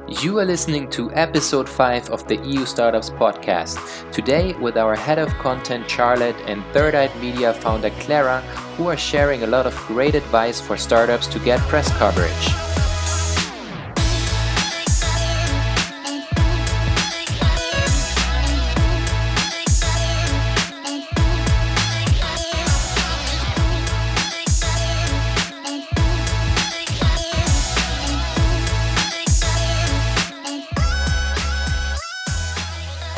You are listening to episode 5 of the EU Startups podcast. Today with our head of content Charlotte and ThirdEyeMedia founder Clara, who are sharing a lot of great advice for startups to get press coverage.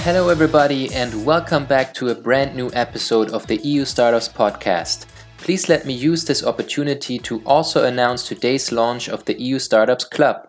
Hello everybody and welcome back to a brand new episode of the EU Startups podcast. Please let me use this opportunity to also announce today's launch of the EU Startups Club.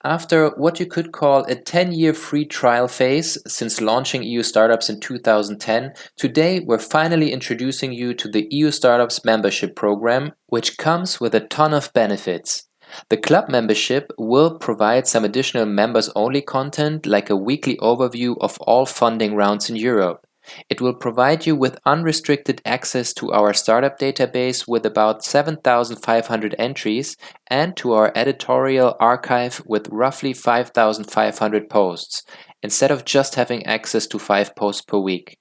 After what you could call a 10-year free trial phase since launching EU Startups in 2010, today we're finally introducing you to the EU Startups membership program, which comes with a ton of benefits. The club membership will provide some additional members-only content like a weekly overview of all funding rounds in Europe. It will provide you with unrestricted access to our startup database with about 7,500 entries and to our editorial archive with roughly 5,500 posts, instead of just having access to 5 posts per week.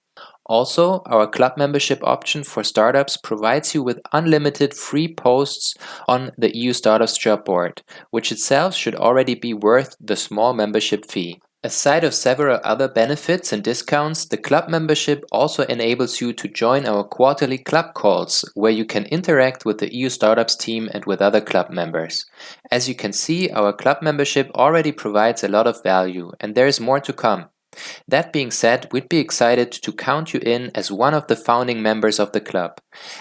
Also, our club membership option for startups provides you with unlimited free posts on the EU Startups job board, which itself should already be worth the small membership fee. Aside of several other benefits and discounts, the club membership also enables you to join our quarterly club calls, where you can interact with the EU Startups team and with other club members. As you can see, our club membership already provides a lot of value, and there is more to come. That being said, we'd be excited to count you in as one of the founding members of the club.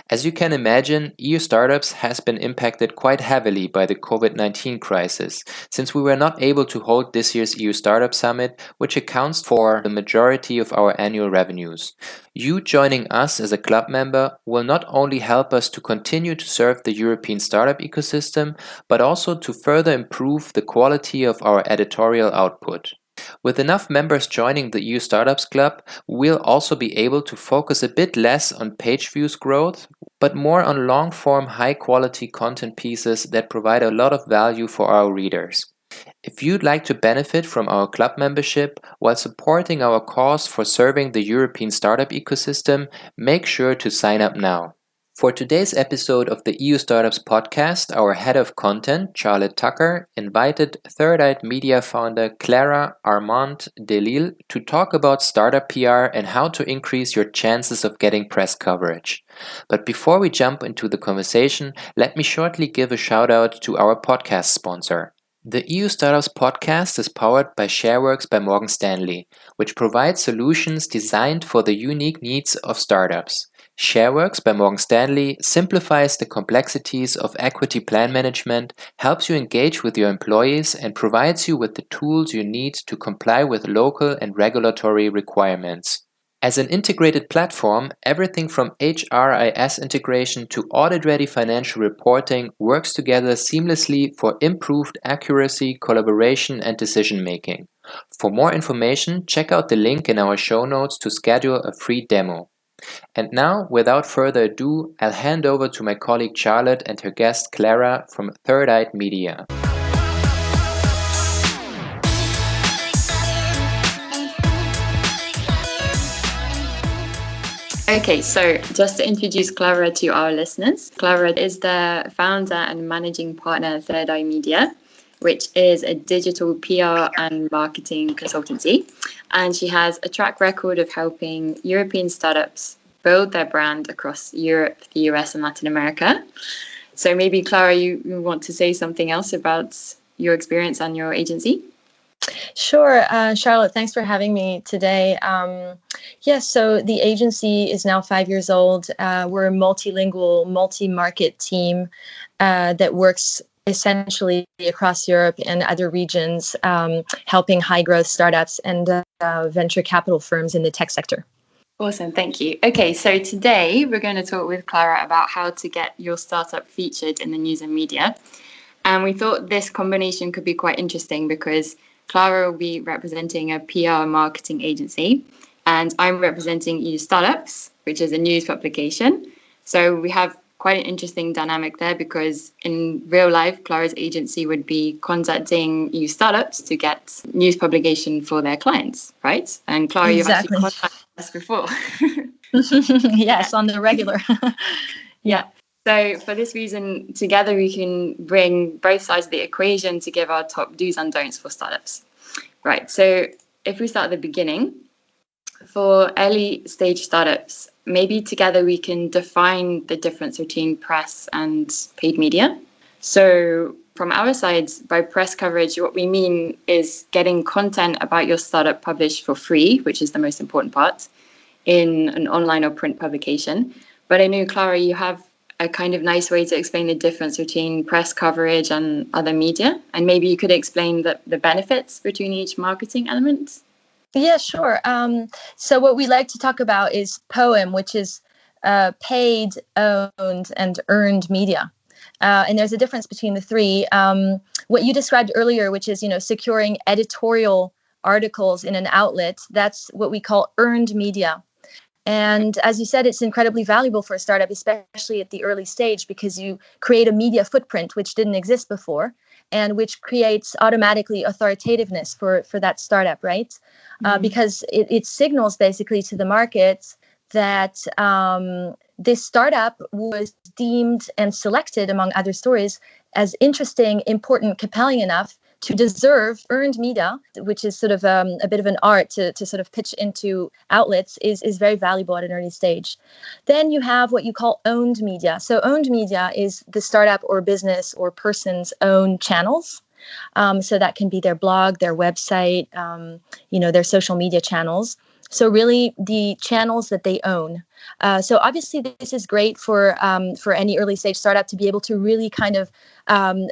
As you can imagine, EU Startups has been impacted quite heavily by the COVID-19 crisis, since we were not able to hold this year's EU Startup Summit, which accounts for the majority of our annual revenues. You joining us as a club member will not only help us to continue to serve the European startup ecosystem, but also to further improve the quality of our editorial output. With enough members joining the EU Startups Club, we'll also be able to focus a bit less on page views growth, but more on long-form, high-quality content pieces that provide a lot of value for our readers. If you'd like to benefit from our club membership while supporting our cause for serving the European startup ecosystem, make sure to sign up now. For today's episode of the EU Startups podcast, our head of content, Charlotte Tucker, invited ThirdEyeMedia founder Clara Armand-Delille to talk about startup PR and how to increase your chances of getting press coverage. But before we jump into the conversation, let me shortly give a shout out to our podcast sponsor. The EU Startups podcast is powered by Shareworks by Morgan Stanley, which provides solutions designed for the unique needs of startups. Shareworks by Morgan Stanley simplifies the complexities of equity plan management, helps you engage with your employees, and provides you with the tools you need to comply with local and regulatory requirements. As an integrated platform, everything from HRIS integration to audit-ready financial reporting works together seamlessly for improved accuracy, collaboration, and decision-making. For more information, check out the link in our show notes to schedule a free demo. And now, without further ado, I'll hand over to my colleague Charlotte and her guest Clara from ThirdEyeMedia. Okay, so just to introduce Clara to our listeners, Clara is the founder and managing partner of ThirdEyeMedia, which is a digital PR and marketing consultancy. And she has a track record of helping European startups build their brand across Europe, the US, and Latin America. So maybe, Clara, you want to say something else about your experience and your agency? Sure. Charlotte, thanks for having me today. So the agency is now 5 years old. We're a multilingual, multi-market team that works essentially across Europe and other regions, helping high-growth startups and venture capital firms in the tech sector. Awesome, thank you. Okay, so today we're going to talk with Clara about how to get your startup featured in the news and media. And we thought this combination could be quite interesting because Clara will be representing a PR marketing agency, and I'm representing EU Startups, which is a news publication. So we have quite an interesting dynamic there, because in real life, Clara's agency would be contacting new startups to get news publication for their clients, right? And Clara, you've actually contacted us before. Yes, on the regular. Yeah. So for this reason, together we can bring both sides of the equation to give our top do's and don'ts for startups. Right. So if we start at the beginning, for early stage startups, maybe together we can define the difference between press and paid media. So from our side, by press coverage, what we mean is getting content about your startup published for free, which is the most important part, in an online or print publication. But I know, Clara, you have a kind of nice way to explain the difference between press coverage and other media. And maybe you could explain the benefits between each marketing element. Yeah, sure. So what we like to talk about is POEM, which is paid, owned, and earned media. And there's a difference between the three. What you described earlier, which is, securing editorial articles in an outlet, that's what we call earned media. And as you said, it's incredibly valuable for a startup, especially at the early stage, because you create a media footprint which didn't exist before, and which creates automatically authoritativeness for that startup, right? Because it signals basically to the market that this startup was deemed and selected, among other stories, as interesting, important, compelling enough to deserve earned media, which is sort of a bit of an art to sort of pitch into outlets, is very valuable at an early stage. Then you have what you call owned media. So owned media is the startup or business or person's own channels. So that can be their blog, their website, their social media channels. So really the channels that they own. So obviously this is great for any early stage startup to be able to really kind of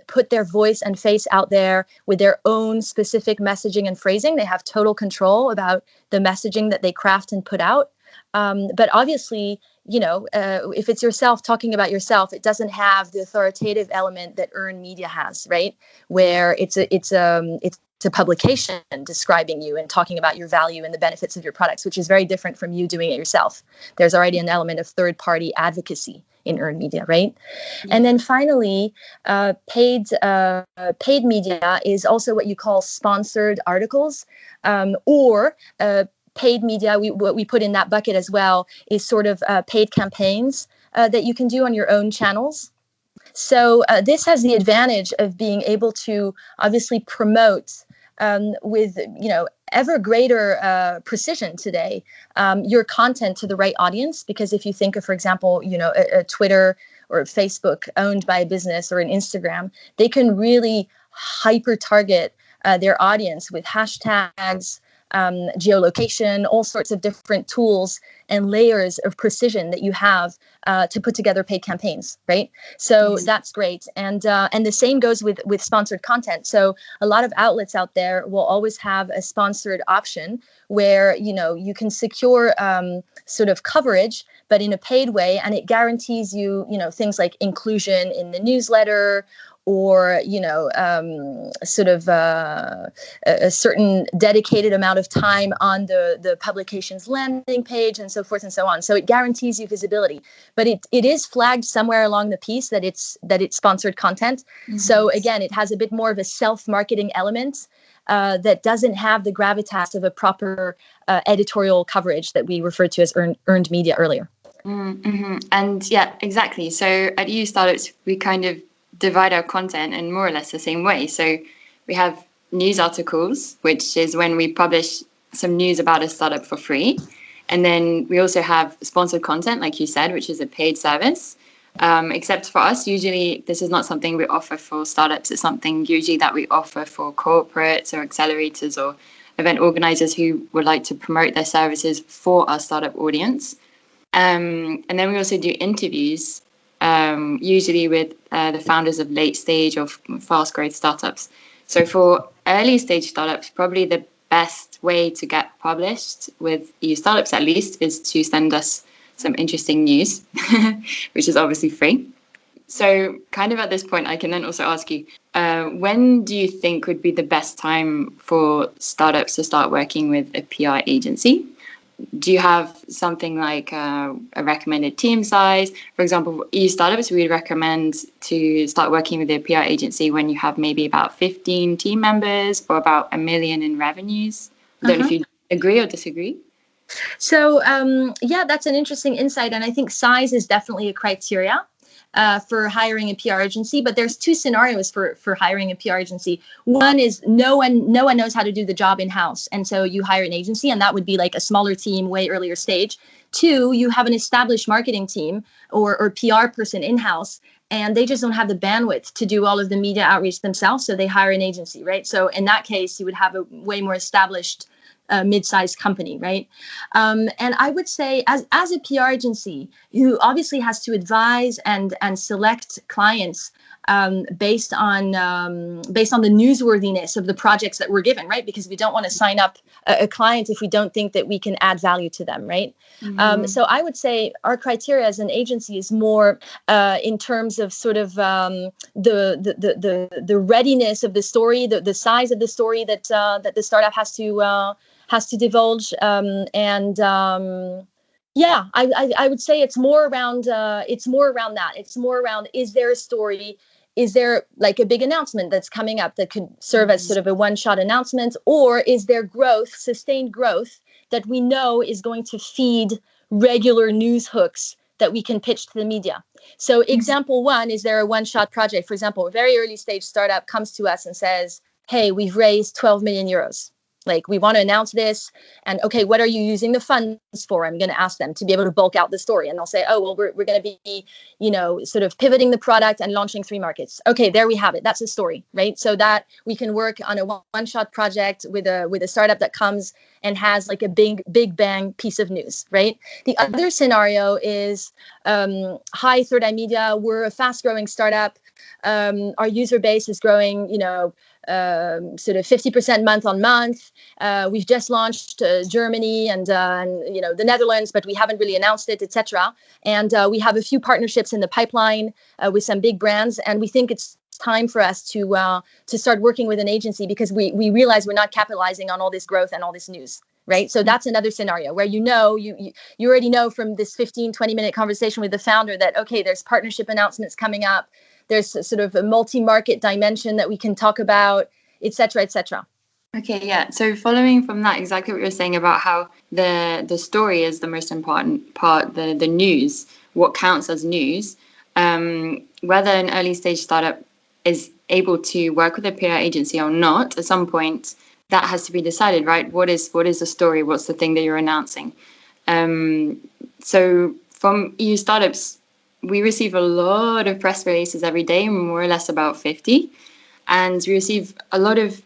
put their voice and face out there with their own specific messaging and phrasing. They have total control about the messaging that they craft and put out. But obviously, if it's yourself talking about yourself, it doesn't have the authoritative element that earned media has, right? Where it's a publication describing you and talking about your value and the benefits of your products, which is very different from you doing it yourself. There's already an element of third-party advocacy in earned media, right? Yeah. And then finally, paid media is also what you call sponsored articles, or paid media. What we put in that bucket as well is sort of paid campaigns that you can do on your own channels. So this has the advantage of being able to obviously promote with ever greater precision today your content to the right audience. Because if you think of, for example, a Twitter or a Facebook owned by a business, or an Instagram, they can really hyper target their audience with hashtags, geolocation, all sorts of different tools and layers of precision that you have to put together paid campaigns, right? So that's great. And the same goes with sponsored content. So a lot of outlets out there will always have a sponsored option where, you can secure sort of coverage, but in a paid way. And it guarantees you, things like inclusion in the newsletter, or sort of a certain dedicated amount of time on the publication's landing page, and so forth and so on. So it guarantees you visibility, but it is flagged somewhere along the piece that it's sponsored content. Mm-hmm. So again, it has a bit more of a self-marketing element that doesn't have the gravitas of a proper editorial coverage that we referred to as earned media earlier. Mm-hmm. And yeah, exactly. So at EU Startups, we kind of divide our content in more or less the same way. So we have news articles, which is when we publish some news about a startup for free. And then we also have sponsored content, like you said, which is a paid service. Except for us, usually this is not something we offer for startups. It's something usually that we offer for corporates or accelerators or event organizers who would like to promote their services for our startup audience. And then we also do interviews, usually with the founders of late stage or fast growth startups. So for early stage startups, probably the best way to get published with EU Startups, at least, is to send us some interesting news, which is obviously free. So kind of at this point, I can then also ask you, when do you think would be the best time for startups to start working with a PR agency? do you have something like a recommended team size? For example, for EU startups, we would recommend to start working with a PR agency when you have maybe about 15 team members or about $1 million in revenues. I don't know if you agree or disagree. So, yeah, that's an interesting insight. And I think size is definitely a criteria for hiring a PR agency. But there's two scenarios for hiring a PR agency. One is no one knows how to do the job in-house. And so you hire an agency, and that would be like a smaller team, way earlier stage. Two, you have an established marketing team or PR person in-house, and they just don't have the bandwidth to do all of the media outreach themselves. So they hire an agency, right? So in that case, you would have a way more established mid-sized company, right? And I would say, as a PR agency who obviously has to advise and select clients based on the newsworthiness of the projects that we're given, right? Because we don't want to sign up a client if we don't think that we can add value to them, right? So I would say our criteria as an agency is more in terms of sort of the readiness of the story, the size of the story that the startup has to divulge, yeah, I would say it's more around that. It's more around, is there a story? Is there like a big announcement that's coming up that could serve as sort of a one-shot announcement? Or is there sustained growth that we know is going to feed regular news hooks that we can pitch to the media? So example one, is there a one-shot project? For example, a very early stage startup comes to us and says, hey, we've raised 12 million euros. Like, we want to announce this, and okay, what are you using the funds for? I'm going to ask them to be able to bulk out the story, and they'll say, oh, well, we're going to be, sort of pivoting the product and launching 3 markets. Okay, there we have it. That's a story, right? So that we can work on a one-shot project with a startup that comes and has like a big bang piece of news, right? The other scenario is, hi, ThirdEyeMedia, we're a fast-growing startup. Our user base is growing, sort of 50% month on month. We've just launched Germany and the Netherlands, but we haven't really announced it, etc. And we have a few partnerships in the pipeline with some big brands, and we think it's time for us to start working with an agency because we realize we're not capitalizing on all this growth and all this news. Right. So that's another scenario where you already know from this 15-20 minute conversation with the founder that, okay, there's partnership announcements coming up. There's sort of a multi-market dimension that we can talk about, et cetera, et cetera. Okay, yeah. So following from that, exactly what you're saying about how the story is the most important part, the news, what counts as news, whether an early stage startup is able to work with a PR agency or not, at some point, that has to be decided, right? What is the story? What's the thing that you're announcing? So from EU startups, we receive a lot of press releases every day, more or less about 50. And we receive a lot of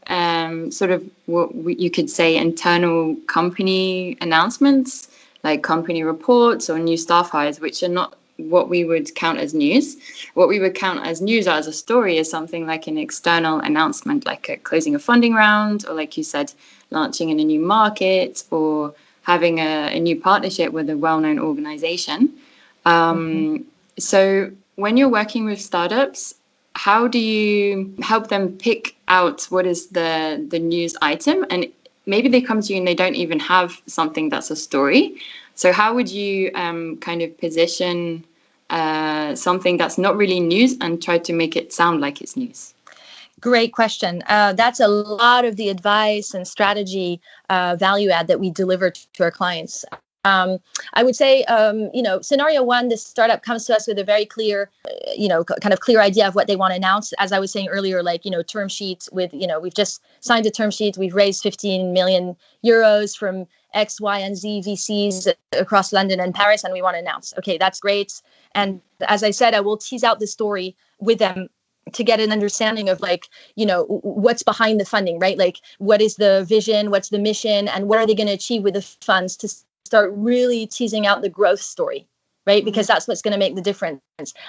sort of what you could say internal company announcements, like company reports or new staff hires, which are not what we would count as news. What we would count as news or as a story is something like an external announcement, like closing a funding round, or like you said, launching in a new market, or having a new partnership with a well-known organization. So when you're working with startups, how do you help them pick out what is the news item? And maybe they come to you and they don't even have something that's a story. So how would you kind of position something that's not really news and try to make it sound like it's news? Great question. That's a lot of the advice and strategy value add that we deliver to our clients. I would say, scenario one, this startup comes to us with a very clear, kind of clear idea of what they want to announce. As I was saying earlier, like, term sheets with, we've just signed a term sheet. We've raised 15 million euros from X, Y, and Z VCs across London and Paris, and we want to announce. Okay, that's great. And as I said, I will tease out the story with them to get an understanding of, like, what's behind the funding, right? Like, what is the vision? What's the mission? And what are they going to achieve with the funds to start really teasing out the growth story, right? Because that's what's going to make the difference.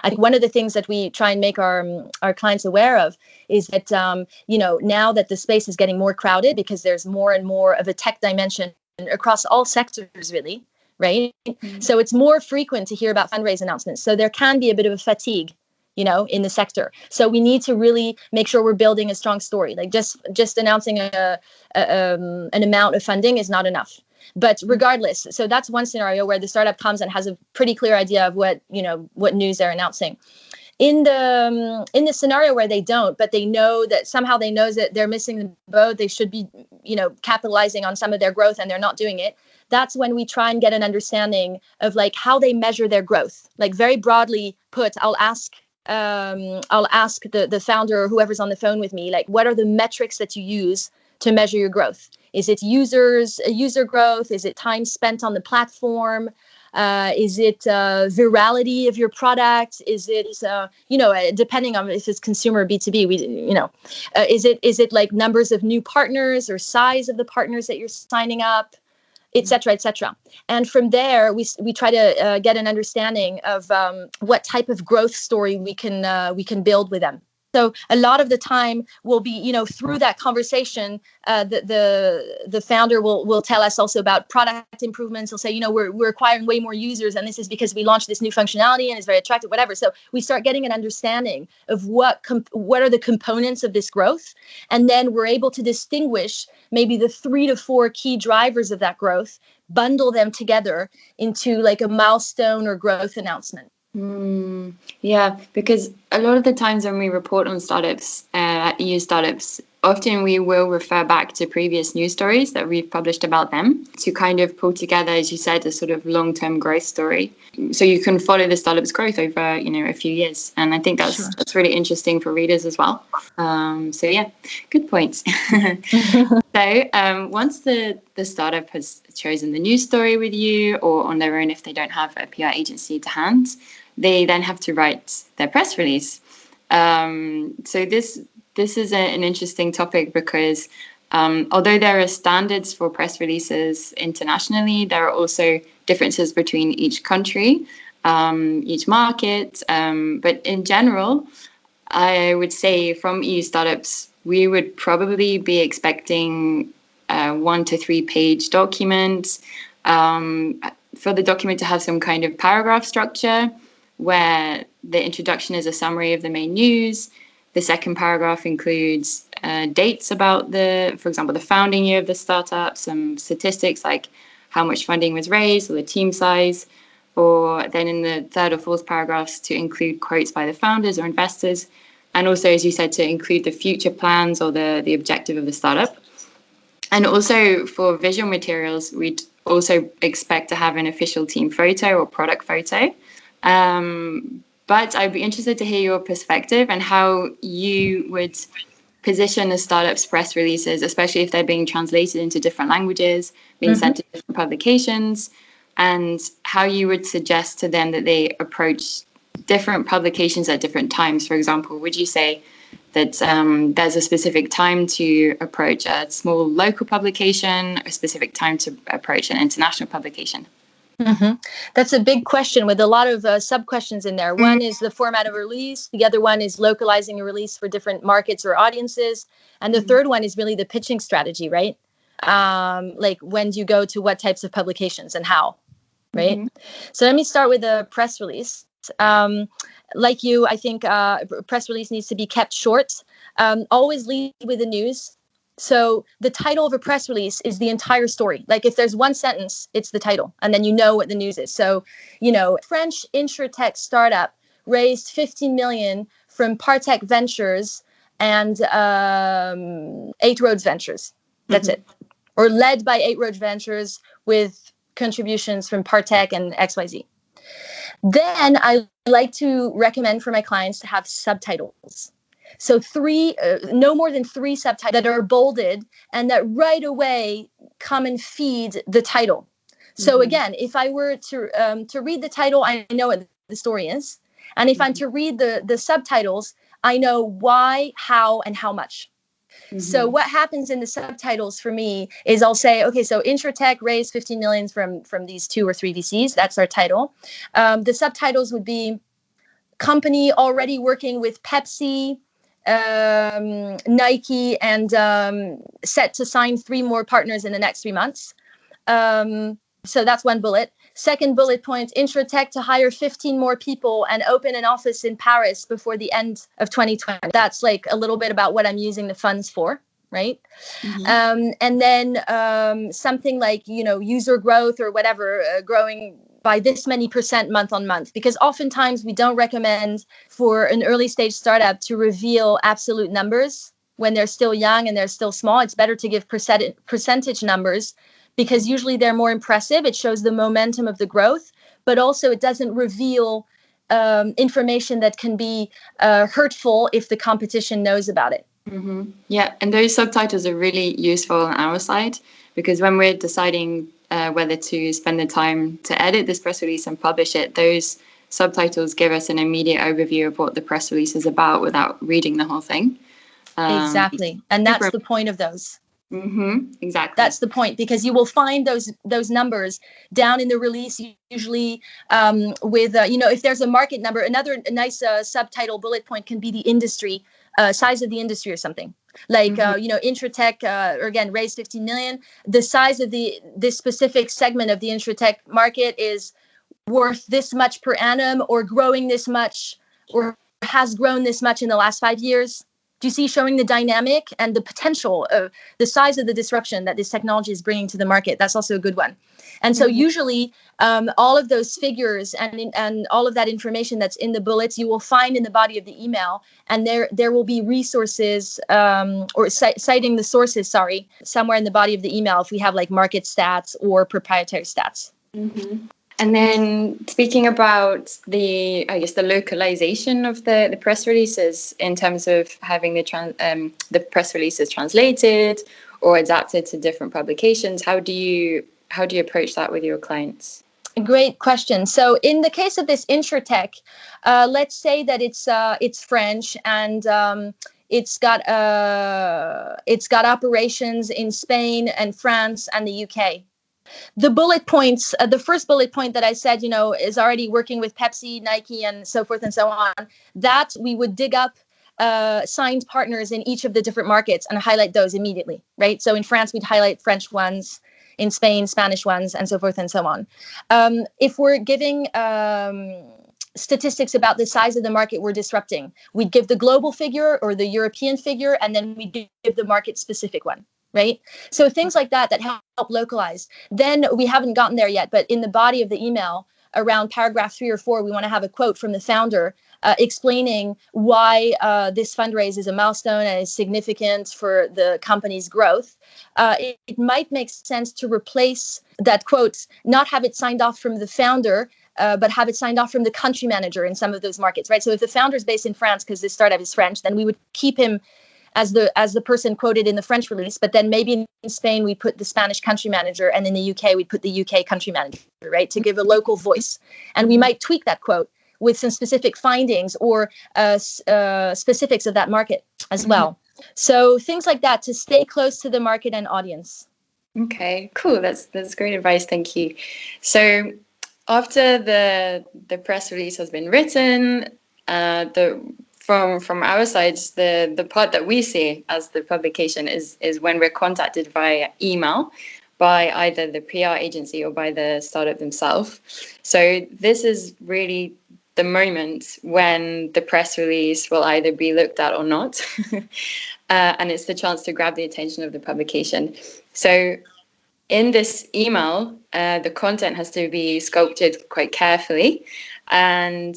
I think one of the things that we try and make our clients aware of is that, now that the space is getting more crowded because there's more and more of a tech dimension across all sectors, really, right? So it's more frequent to hear about fundraise announcements. So there can be a bit of a fatigue, in the sector. So we need to really make sure we're building a strong story. Like just announcing an amount of funding is not enough. But regardless, so that's one scenario where the startup comes and has a pretty clear idea of what news they're announcing. In the scenario where they don't, but they know that somehow that they're missing the boat, they should be, capitalizing on some of their growth, and they're not doing it. That's when we try and get an understanding of like how they measure their growth. Like very broadly put, I'll ask the founder or whoever's on the phone with me, like, what are the metrics that you use to measure your growth? Is it user growth? Is it time spent on the platform? Is it virality of your product? Is it, depending on if it's consumer or B2B, is it like numbers of new partners or size of the partners that you're signing up, et cetera, et cetera. And from there, we try to get an understanding of what type of growth story we can build with them. So a lot of the time will be, through that conversation, the founder will tell us also about product improvements. He'll say, we're acquiring way more users, and this is because we launched this new functionality and it's very attractive, whatever. So we start getting an understanding of what are the components of this growth, and then we're able to distinguish maybe the 3 to 4 key drivers of that growth, bundle them together into like a milestone or growth announcement. Yeah, because a lot of the times when we report on startups, EU startups, often we will refer back to previous news stories that we've published about them to kind of pull together, as you said, a sort of long-term growth story. So you can follow the startup's growth over, a few years. And I think that's really interesting for readers as well. So yeah, good points. So once the startup has chosen the news story with you, or on their own if they don't have a PR agency to hand, they then have to write their press release. So this is an interesting topic because although there are standards for press releases internationally, there are also differences between each country, each market. But in general, I would say from EU startups, we would probably be expecting a 1 to 3 page document, for the document to have some kind of paragraph structure, where the introduction is a summary of the main news. The second paragraph includes dates about for example, the founding year of the startup, some statistics like how much funding was raised or the team size, or then in the third or fourth paragraphs to include quotes by the founders or investors, and also, as you said, to include the future plans or the objective of the startup. And also for visual materials, we'd also expect to have an official team photo or product photo. But I'd be interested to hear your perspective and how you would position a startup's press releases, especially if they're being translated into different languages, being sent to different publications, and how you would suggest to them that they approach different publications at different times. For example, would you say that there's a specific time to approach a small local publication, a specific time to approach an international publication? That's a big question with a lot of sub-questions in there. One is the format of a release. The other one is localizing a release for different markets or audiences. And the third one is really the pitching strategy, right? Like when do you go to what types of publications and how, right? So let me start with the press release. Like you, I think press release needs to be kept short. Always lead with the news. So the title of a press release is the entire story. Like if there's one sentence, it's the title, and then you know what the news is. So, French insurtech startup raised 15 million from Partech Ventures and 8 Roads Ventures. That's it. Or led by 8 Roads Ventures with contributions from Partech and XYZ. Then I like to recommend for my clients to have subtitles. So no more than 3 subtitles that are bolded and that right away come and feed the title. So again, if I were to read the title, I know what the story is. And if I'm to read the subtitles, I know why, how, and how much. So what happens in the subtitles for me is I'll say, okay, so InsurTech raised 15 million from these 2 or 3 VCs. That's our title. The subtitles would be company already working with Pepsi, Nike, and set to sign 3 more partners in the next 3 months. So that's one bullet. Second bullet point, InsurTech to hire 15 more people and open an office in Paris before the end of 2020. That's like a little bit about what I'm using the funds for. right? Mm-hmm. And then something like, user growth or whatever, growing by this many percent month on month, because oftentimes we don't recommend for an early stage startup to reveal absolute numbers when they're still young and they're still small. It's better to give percentage numbers, because usually they're more impressive. It shows the momentum of the growth, but also it doesn't reveal information that can be hurtful if the competition knows about it. Mm-hmm. Yeah, and those subtitles are really useful on our side, because when we're deciding whether to spend the time to edit this press release and publish it, those subtitles give us an immediate overview of what the press release is about without reading the whole thing. Exactly. And that's the point of those. Mm-hmm. Exactly. That's the point, because you will find those numbers down in the release, usually with, if there's a market number. Another nice subtitle bullet point can be the industry, size of the industry or something. Like, Intratech, or again, raised 15 million. The size of this specific segment of the Intratech market is worth this much per annum, or growing this much, or has grown this much in the last 5 years. Do you see, showing the dynamic and the potential of the size of the disruption that this technology is bringing to the market? That's also a good one. And so usually all of those figures and all of that information that's in the bullets, you will find in the body of the email. And there will be resources or citing the sources, somewhere in the body of the email, if we have like market stats or proprietary stats. Mm-hmm. And then speaking about the localization of the press releases, in terms of having the press releases translated or adapted to different publications, how do you approach that with your clients? Great question. So in the case of this Intratech, let's say that it's French, and it's got operations in Spain and France and the UK. The bullet points, the first bullet point that I said, is already working with Pepsi, Nike, and so forth and so on. That we would dig up signed partners in each of the different markets and highlight those immediately, right? So in France, we'd highlight French ones, in Spain, Spanish ones, and so forth and so on. If we're giving statistics about the size of the market we're disrupting, we'd give the global figure or the European figure, and then we'd give the market-specific one. Right? So things like that help localize. Then we haven't gotten there yet, but in the body of the email, around paragraph 3 or 4, we want to have a quote from the founder explaining why this fundraise is a milestone and is significant for the company's growth. It might make sense to replace that quote, not have it signed off from the founder, but have it signed off from the country manager in some of those markets, right? So if the founder is based in France because this startup is French, then we would keep him as the person quoted in the French release, but then maybe in Spain we put the Spanish country manager, and in the UK we'd put the UK country manager, right, to give a local voice. And we might tweak that quote with some specific findings or specifics of that market as well. So things like that to stay close to the market and audience. Okay, cool. That's great advice. Thank you. So after the press release has been written, From our side, the part that we see as the publication is when we're contacted via email by either the PR agency or by the startup themselves. So this is really the moment when the press release will either be looked at or not. And it's the chance to grab the attention of the publication. So in this email, the content has to be sculpted quite carefully. And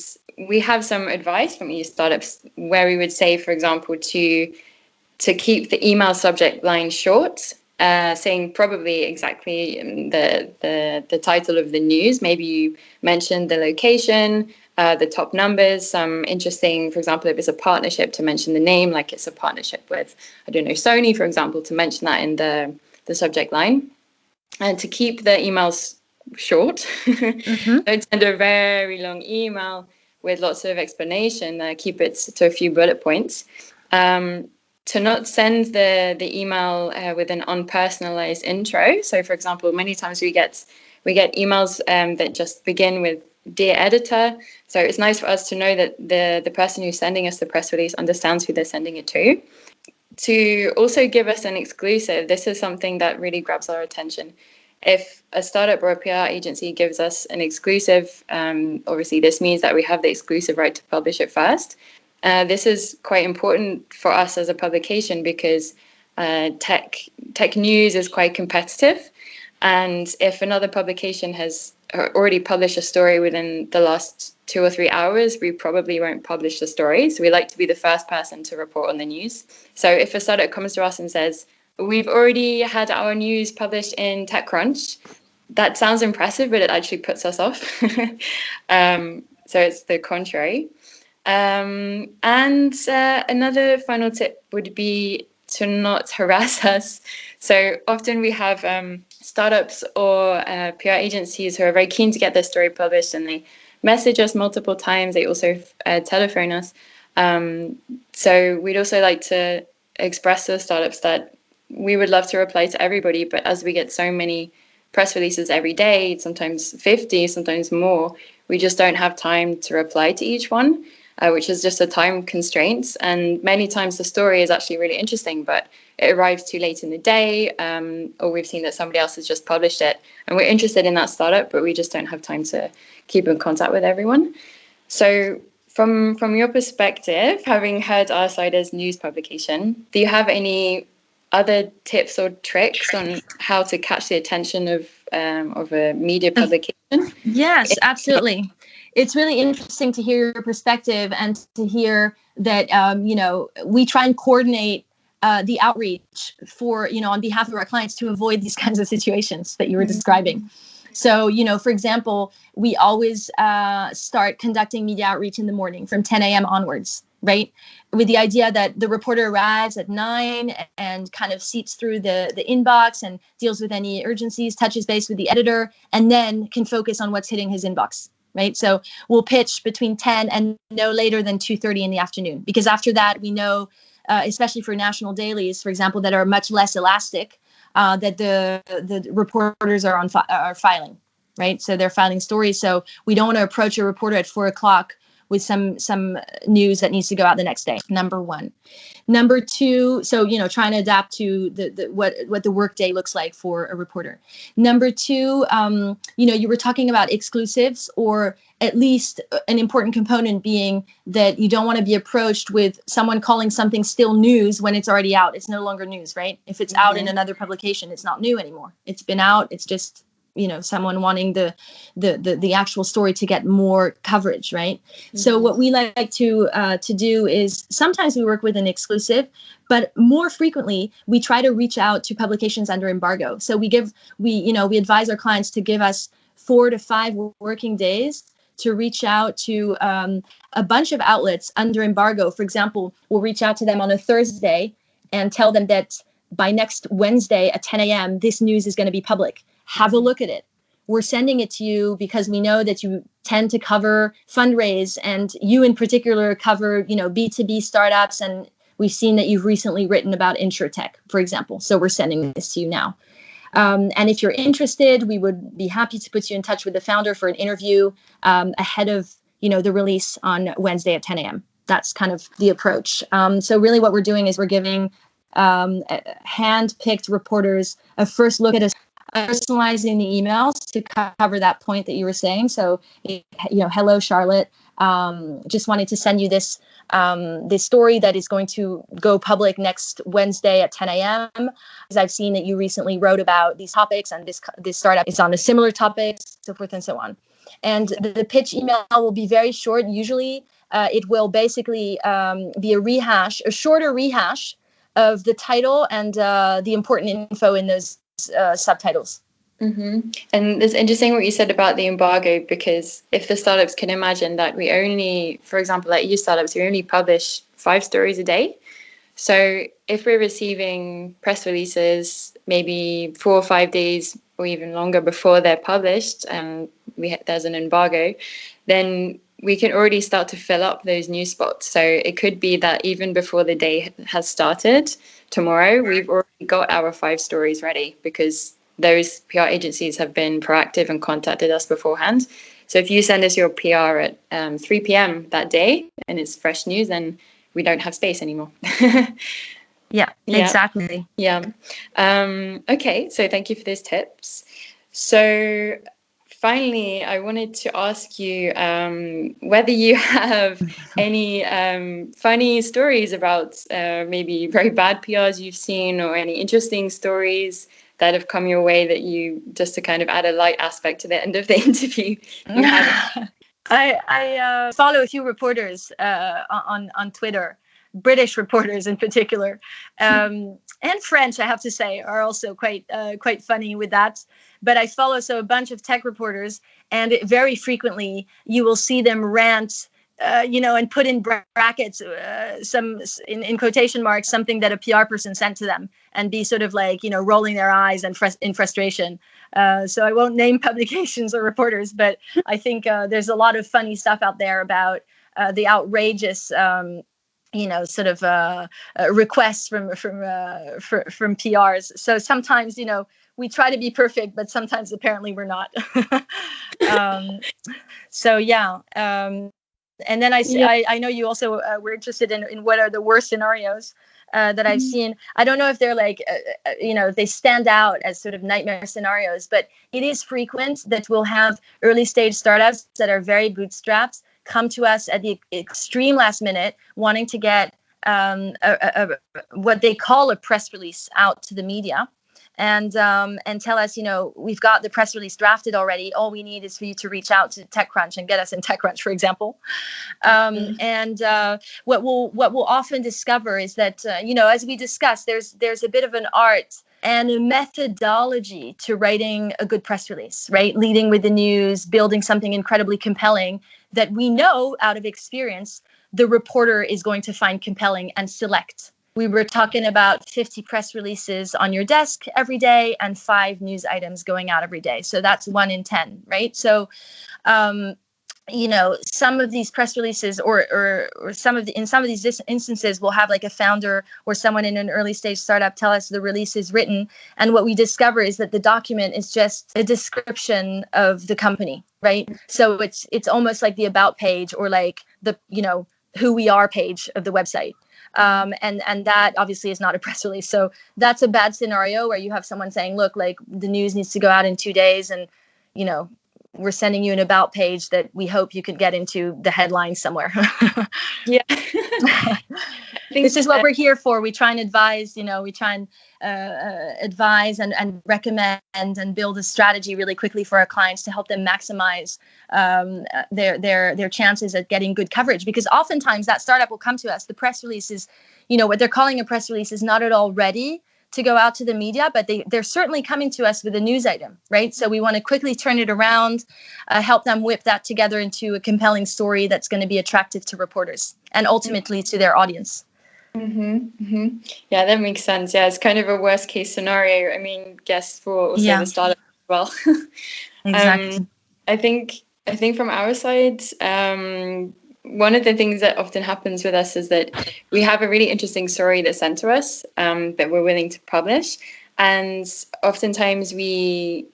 we have some advice from startups where we would say, for example, to keep the email subject line short, saying probably exactly the title of the news. Maybe you mentioned the location, the top numbers, some interesting, for example, if it's a partnership, to mention the name, like it's a partnership with, Sony, for example, to mention that in the subject line. And to keep the emails short, don't send a very long email with lots of explanation. Keep it to a few bullet points. To not send the email with an unpersonalized intro. So, for example, many times we get emails that just begin with "Dear Editor." So it's nice for us to know that the person who's sending us the press release understands who they're sending it to. To also give us an exclusive, this is something that really grabs our attention. If a startup or a PR agency gives us an exclusive, obviously this means that we have the exclusive right to publish it first. This is quite important for us as a publication because tech news is quite competitive. And if another publication has already published a story within the last 2 or 3 hours, we probably won't publish the story. So we like to be the first person to report on the news. So if a startup comes to us and says, we've already had our news published in TechCrunch, that sounds impressive, but it actually puts us off. So it's the contrary. And another final tip would be to not harass us. So often we have startups or PR agencies who are very keen to get their story published, and they message us multiple times. They also telephone us. So we'd also like to express to the startups that we would love to reply to everybody, but as we get so many press releases every day, sometimes 50, sometimes more, we just don't have time to reply to each one. Which is just a time constraint. And many times the story is actually really interesting, but it arrives too late in the day, or we've seen that somebody else has just published it. And we're interested in that startup, but we just don't have time to keep in contact with everyone. So from your perspective, having heard our side as news publication, do you have any other tips or tricks on how to catch the attention of a media publication? Yes, absolutely. It's really interesting to hear your perspective and to hear that, we try and coordinate the outreach for, on behalf of our clients to avoid these kinds of situations that you were describing. So, for example, we always start conducting media outreach in the morning from 10 a.m. onwards, right? With the idea that the reporter arrives at 9 and kind of seats through the inbox and deals with any urgencies, touches base with the editor, and then can focus on what's hitting his inbox. Right. So we'll pitch between 10 and no later than 2:30 in the afternoon, because after that, we know, especially for national dailies, for example, that are much less elastic, that the reporters are filing. Right. So they're filing stories. So we don't want to approach a reporter at 4 o'clock with some news that needs to go out the next day. Number one. Number two, so, trying to adapt to what the workday looks like for a reporter. Number two, you were talking about exclusives, or at least an important component being that you don't want to be approached with someone calling something still news when it's already out. It's no longer news, right? If it's out in another publication, it's not new anymore. It's been out. It's just, someone wanting the actual story to get more coverage, right? So what we like to do is sometimes we work with an exclusive, but more frequently we try to reach out to publications under embargo. So we advise our clients to give us 4 to 5 working days to reach out to a bunch of outlets under embargo. For example, we'll reach out to them on a Thursday and tell them that by next Wednesday at 10 a.m., this news is going to be public. Have a look at it. We're sending it to you because we know that you tend to cover fundraise, and you in particular cover, B2B startups. And we've seen that you've recently written about InsurTech, for example. So we're sending this to you now. And if you're interested, we would be happy to put you in touch with the founder for an interview ahead of, the release on Wednesday at 10 a.m. That's kind of the approach. So really what we're doing is we're giving hand-picked reporters a first look at personalizing the emails to cover that point that you were saying. So, hello, Charlotte. Just wanted to send you this story that is going to go public next Wednesday at 10 a.m. Because I've seen that you recently wrote about these topics, and this startup is on a similar topic, so forth and so on. And the pitch email will be very short. Usually, it will basically be a shorter rehash of the title and the important info in those subtitles. And it's interesting what you said about the embargo, because if the startups can imagine that we only, for example, like you startups, we only publish 5 stories a day. So if we're receiving press releases maybe 4 or 5 days or even longer before they're published, and there's an embargo, then we can already start to fill up those news spots. So it could be that even before the day has started tomorrow, we've already got our 5 stories ready, because those PR agencies have been proactive and contacted us beforehand. So if you send us your PR at 3 p.m. that day and it's fresh news, then we don't have space anymore. Yeah, exactly. Yeah. Okay, so thank you for those tips. So finally, I wanted to ask you whether you have any funny stories about maybe very bad PRs you've seen, or any interesting stories that have come your way that you, just to kind of add a light aspect to the end of the interview, you have. I follow a few reporters on Twitter, British reporters in particular, and French, I have to say, are also quite funny with that. But I follow a bunch of tech reporters, and very frequently you will see them rant, and put in brackets some in quotation marks something that a PR person sent to them, and be sort of like rolling their eyes and in frustration. So I won't name publications or reporters, but I think there's a lot of funny stuff out there about the outrageous, requests from PRs. So sometimes, we try to be perfect, but sometimes apparently we're not. So yeah. And then I know you also were interested in what are the worst scenarios that I've seen. I don't know if they're like, if they stand out as sort of nightmare scenarios, but it is frequent that we'll have early stage startups that are very bootstrapped come to us at the extreme last minute, wanting to get what they call a press release out to the media. And tell us, we've got the press release drafted already. All we need is for you to reach out to TechCrunch and get us in TechCrunch, for example. And what we'll often discover is that, as we discussed, there's a bit of an art and a methodology to writing a good press release, right? Leading with the news, building something incredibly compelling that we know out of experience the reporter is going to find compelling and select. We were talking about 50 press releases on your desk every day and 5 news items going out every day. So that's 1 in 10, right? So, some of these press releases or in some of these instances, we'll have like a founder or someone in an early stage startup tell us the release is written. And what we discover is that the document is just a description of the company, right? So it's almost like the about page or like the, who we are page of the website. And that obviously is not a press release. So that's a bad scenario where you have someone saying, look, like the news needs to go out in 2 days, and, we're sending you an about page that we hope you could get into the headline somewhere. Yeah. This is what we're here for. We try and advise, advise and recommend and build a strategy really quickly for our clients to help them maximize their chances at getting good coverage. Because oftentimes that startup will come to us. The press release is, what they're calling a press release is not at all ready to go out to the media, but they're certainly coming to us with a news item, right? So we want to quickly turn it around, help them whip that together into a compelling story that's going to be attractive to reporters and ultimately to their audience. Yeah, that makes sense. Yeah, it's kind of a worst case scenario. I mean, guess for also the startup as well. Exactly. I think from our side, one of the things that often happens with us is that we have a really interesting story that's sent to us that we're willing to publish, and oftentimes we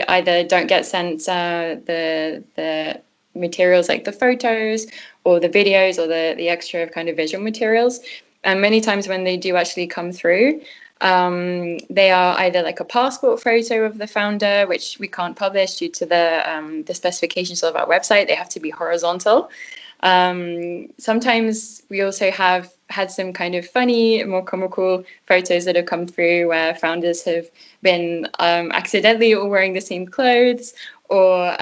either don't get sent the materials like the photos or the videos or the extra kind of visual materials, and many times when they do actually come through, they are either like a passport photo of the founder, which we can't publish due to the specifications of our website. They have to be horizontal. Sometimes we also have had some kind of funny, more comical photos that have come through where founders have been accidentally all wearing the same clothes or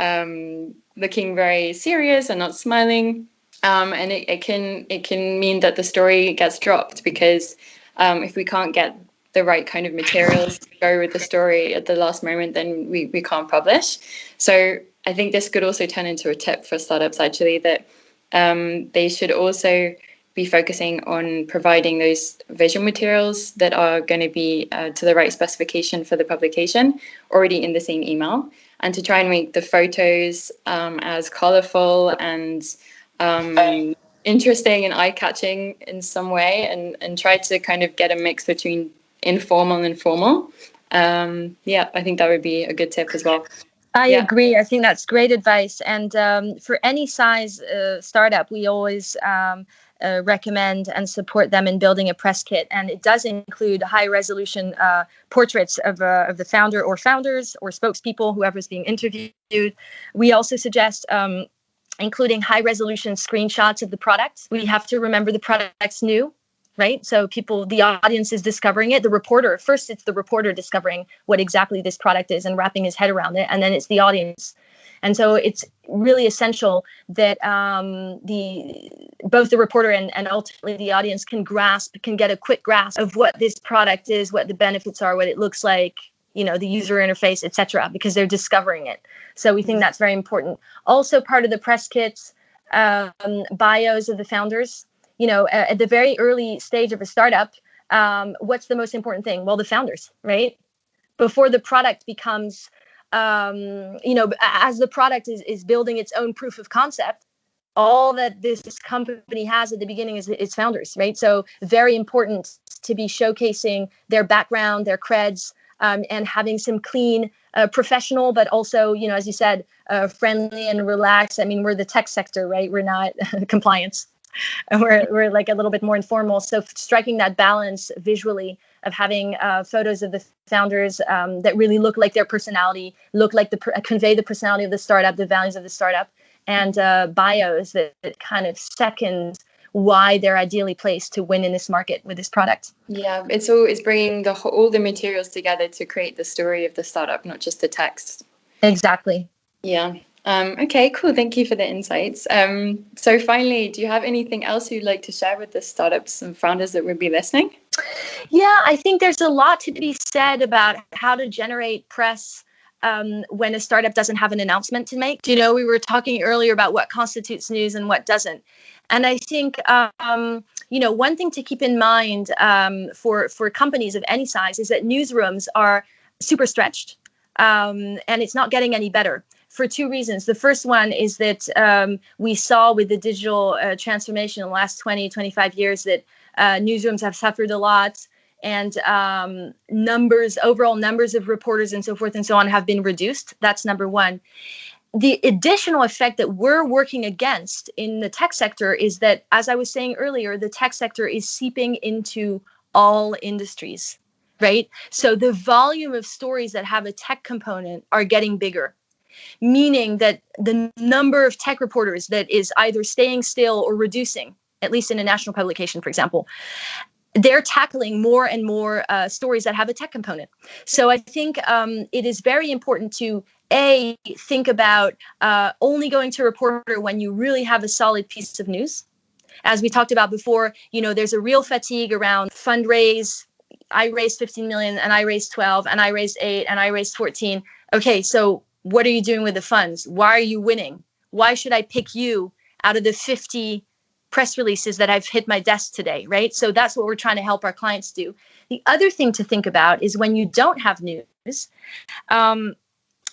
looking very serious and not smiling. And it can mean that the story gets dropped because if we can't get the right kind of materials to go with the story at the last moment, then we can't publish. So I think this could also turn into a tip for startups, actually, that they should also be focusing on providing those visual materials that are going to be to the right specification for the publication already in the same email, and to try and make the photos as colorful and interesting and eye-catching in some way, and try to kind of get a mix between informal and formal. I think that would be a good tip as well. I agree. I think that's great advice. And for any size startup, we always recommend and support them in building a press kit. And it does include high-resolution portraits of the founder or founders or spokespeople, whoever's being interviewed. We also suggest including high-resolution screenshots of the product. We have to remember the product's new, right? So the audience is discovering it. First it's the reporter discovering what exactly this product is and wrapping his head around it, and then it's the audience. And so it's really essential that both the reporter and ultimately the audience can get a quick grasp of what this product is, what the benefits are, what it looks like, the user interface, etc., because they're discovering it. So we think that's very important. Also part of the press kits, bios of the founders. At the very early stage of a startup, what's the most important thing? Well, the founders, right? Before the product becomes, as the product is building its own proof of concept, all that this company has at the beginning is its founders, right? So very important to be showcasing their background, their creds, and having some clean, professional, but also, as you said, friendly and relaxed. I mean, we're the tech sector, right? We're not compliance. We're like a little bit more informal. So striking that balance visually of having photos of the founders that really look like their personality, convey the personality of the startup, the values of the startup, and bios that kind of second why they're ideally placed to win in this market with this product. Yeah, it's bringing all the materials together to create the story of the startup, not just the text. Exactly. Yeah. Okay, cool. Thank you for the insights. So finally, do you have anything else you'd like to share with the startups and founders that would be listening? Yeah, I think there's a lot to be said about how to generate press when a startup doesn't have an announcement to make. We were talking earlier about what constitutes news and what doesn't. And I think, one thing to keep in mind for companies of any size is that newsrooms are super stretched, and it's not getting any better. For two reasons. The first one is that we saw with the digital transformation in the last 20, 25 years that newsrooms have suffered a lot, and overall numbers of reporters and so forth and so on have been reduced. That's number one. The additional effect that we're working against in the tech sector is that, as I was saying earlier, the tech sector is seeping into all industries, right? So the volume of stories that have a tech component are getting bigger. Meaning that the number of tech reporters that is either staying still or reducing, at least in a national publication, for example, they're tackling more and more stories that have a tech component. So I think it is very important to, think about only going to a reporter when you really have a solid piece of news. As we talked about before, there's a real fatigue around fundraise. I raised 15 million and I raised 12 and I raised 8 and I raised 14. Okay, so what are you doing with the funds? Why are you winning? Why should I pick you out of the 50 press releases that I've hit my desk today, right? So that's what we're trying to help our clients do. The other thing to think about is when you don't have news,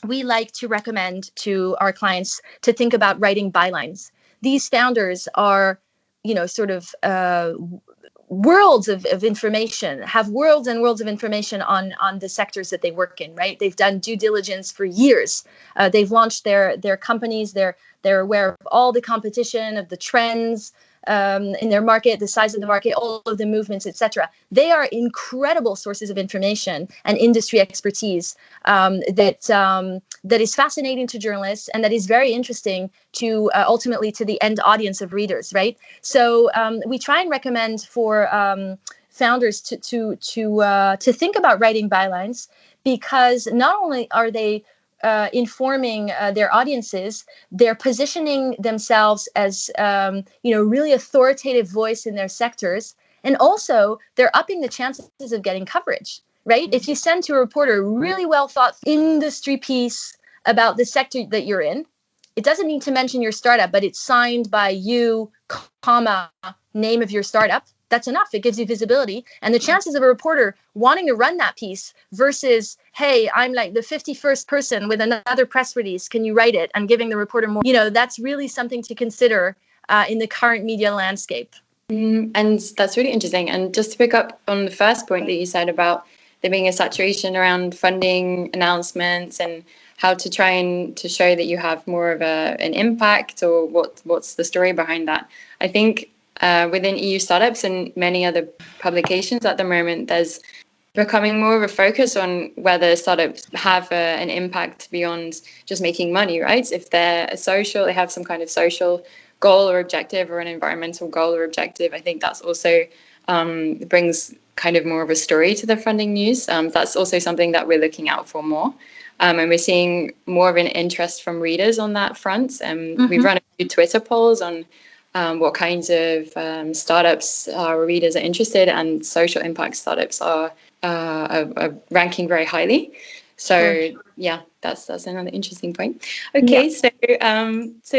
we like to recommend to our clients to think about writing bylines. These founders are, worlds of information, have worlds and worlds of information on the sectors that they work in, right? They've done due diligence for years. They've launched their companies. They're aware of all the competition, of the trends in their market, the size of the market, all of the movements, etc. They are incredible sources of information and industry expertise that is fascinating to journalists and that is very interesting to ultimately to the end audience of readers, right? So we try and recommend for founders to think about writing bylines, because not only are they informing their audiences, they're positioning themselves as really authoritative voice in their sectors, and also they're upping the chances of getting coverage, right? If you send to a reporter a really well thought industry piece about the sector that you're in, it doesn't need to mention your startup, but it's signed by you, name of your startup. That's enough. It gives you visibility. And the chances of a reporter wanting to run that piece versus, hey, I'm like the 51st person with another press release, can you write it? And giving the reporter more, that's really something to consider in the current media landscape. And that's really interesting. And just to pick up on the first point that you said about there being a saturation around funding announcements and how to try and to show that you have more of an impact, or what's the story behind that. I think within EU startups and many other publications at the moment, there's becoming more of a focus on whether startups have an impact beyond just making money, right? If they're they have some kind of social goal or objective, or an environmental goal or objective. I think that's also brings kind of more of a story to the funding news. That's also something that we're looking out for more. And we're seeing more of an interest from readers on that front. We've run a few Twitter polls on what kinds of startups our readers are interested in, and social impact startups are ranking very highly. So yeah, that's another interesting point. Okay, so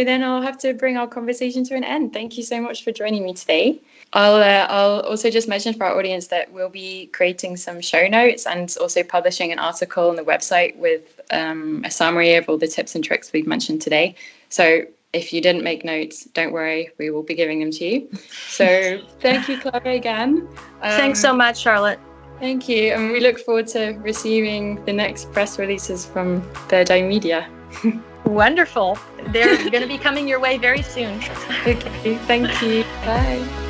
then I'll have to bring our conversation to an end. Thank you so much for joining me today. I'll also just mention for our audience that we'll be creating some show notes and also publishing an article on the website with a summary of all the tips and tricks we've mentioned today. So if you didn't make notes, don't worry, we will be giving them to you. So thank you, Clara, again. Thanks so much, Charlotte. Thank you. And we look forward to receiving the next press releases from ThirdEyeMedia. Wonderful. They're going to be coming your way very soon. Okay, thank you. Bye.